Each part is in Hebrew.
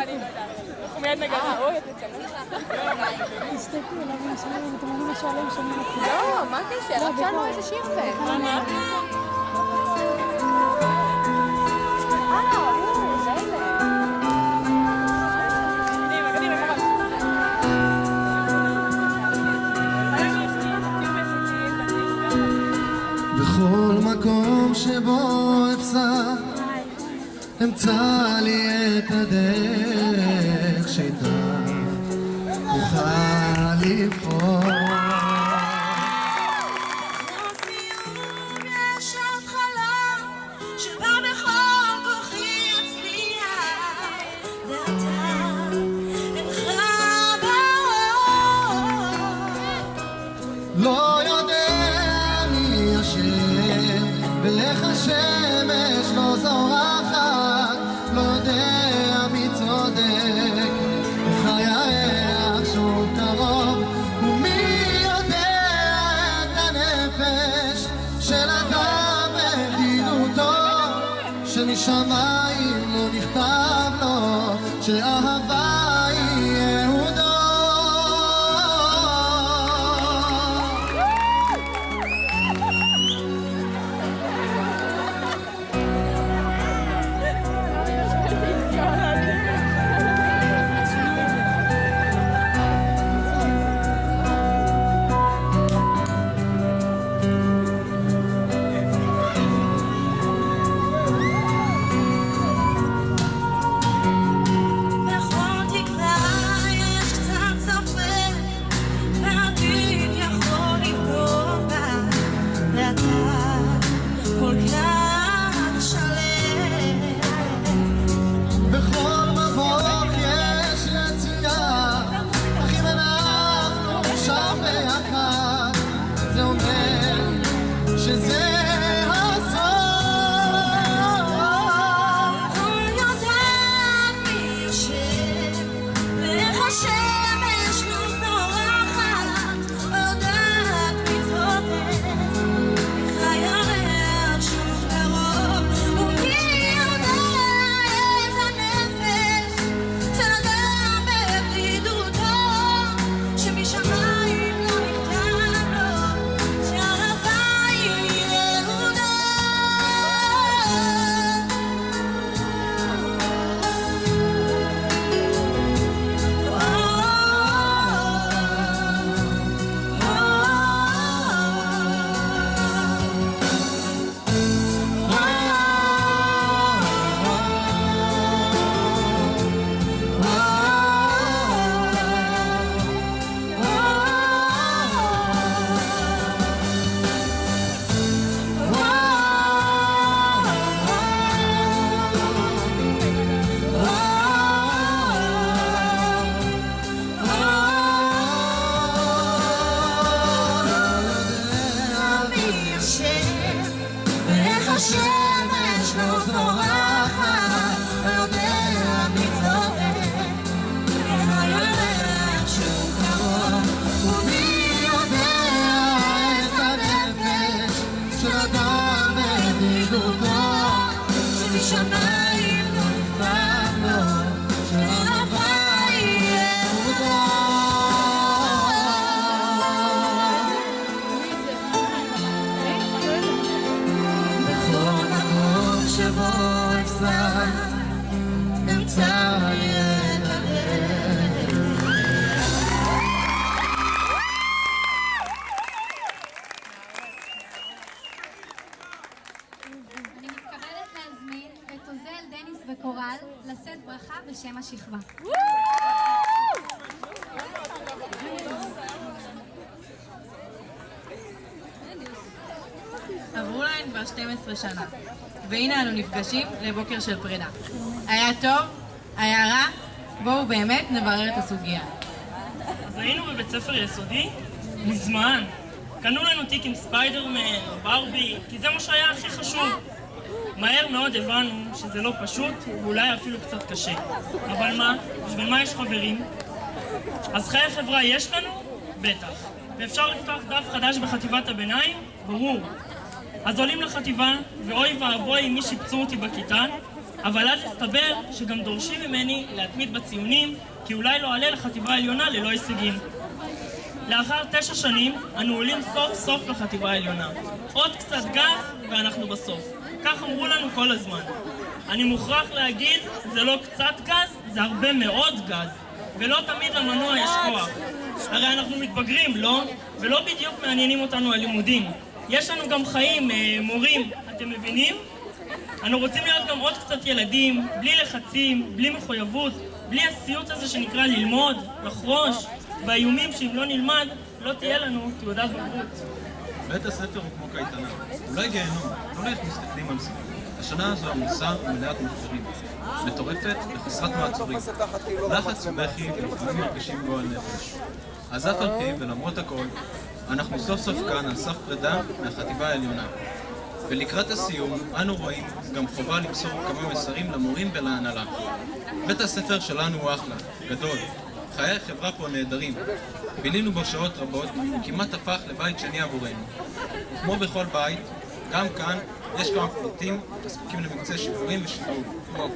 אני לא יודעת. אנחנו מיד נגלה. אוי, את מצלמת. תסתכלו, למה נשאלים, אתם יודעים מה שואלים שאני מתחילה? לא, מה הקשר? רק שאלנו איזה שיר זה. מה? בכל מקום שבו אפסע אמצא לי את הדרך שאיתה אוכל לבחור. בסיום יש התחלה שבה בכל כוחי אצליח ואתה אינך באור. לא יודע מי אשם ואיך השמש לא זורחת, לא יודע מי צודק, איך הירח שוב קרוב, ומי יודע את הנפש של אדם בבדידותו, שמשמיים לא נכתב לו שאהבה היא ייעודו. השמש לא זורחת, לא יודע מי צודק, איך הירח שוב קרוב, ומי יודע את הנפש של אדם בבדידותו, שמשמיים לא נכתב לו שאהבה היא ייעודו. שבו אפשר אמצע לי את הדרך. אני מתכבדת להזמין את עוזל, דניס וקורל לשאת ברכה בשם השכבה. עברו להן כבר 12 שנה, והנה אנו נפגשים לבוקר של פרידה. היה טוב, היה רע, בואו באמת נברר את הסוגיה. אז היינו בבית ספר יסודי? מזמן. קנו לנו תיק עם ספיידרמן או ברבי, כי זה מה שהיה הכי חשוב. מהר מאוד הבנו שזה לא פשוט, ואולי אפילו קצת קשה. אבל מה? בשביל מה יש חברים? אז חיי חברה יש לנו? בטח. ואפשר לפתוח דף חדש בחטיבת הביניים? ברור. אז עולים לחטיבה, ואוי ואבוי אם מי שיפצו אותי בכיתה, אבל אז הסתבר שגם דורשים ממני להתמיד בציונים, כי אולי לא אעלה לחטיבה העליונה ללא הישגים. לאחר 9 שנים, אנו עולים סוף סוף לחטיבה העליונה. עוד קצת גז ואנחנו בסוף. כך אמרו לנו כל הזמן. אני מוכרח להגיד, זה לא קצת גז, זה הרבה מאוד גז. ולא תמיד למנוע יש כוח. הרי אנחנו מתבגרים, לא? ולא בדיוק מעניינים אותנו הלימודים. יש לנו גם חיים, מורים, אתם מבינים? אנו רוצים להיות גם עוד קצת ילדים, בלי לחצים, בלי מחויבות, בלי הסיוט הזה שנקרא ללמוד, לחרוש, והאיומים שאם לא נלמד, לא תהיה לנו תעודת בגרות. בית הספר הוא כמו קייטנה, אולי גיהנום, לא איך מסתכלים על זה. השנה הזו עמוסה ומלאת משברים, מטורפת וחסרת מעצורים. לחץ ובכי ולפעמים מרגישים גועל נפש. אז אף על פי ולמרות הכל, אנחנו סוף סוף כאן על סף פרידה מהחטיבה העליונה. ולקראת הסיום, אנו רואים גם חובה למסור כמה מסרים למורים ולהנהלה. בית הספר שלנו הוא אחלה, גדול. חיי החברה פה נהדרים. בילינו בו שעות רבות, וכמעט הפך לבית שני עבורנו. כמו בכל בית, גם כאן יש כמה פריטים הספקים למקצה שיפורים ושיפור. כמו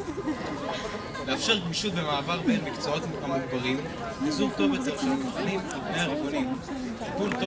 לאפשר גמישות במעבר בין מקצועות המוגברים, חיזוק טוב יותר של המבחנים על פני הרבעונים, טיפול טוב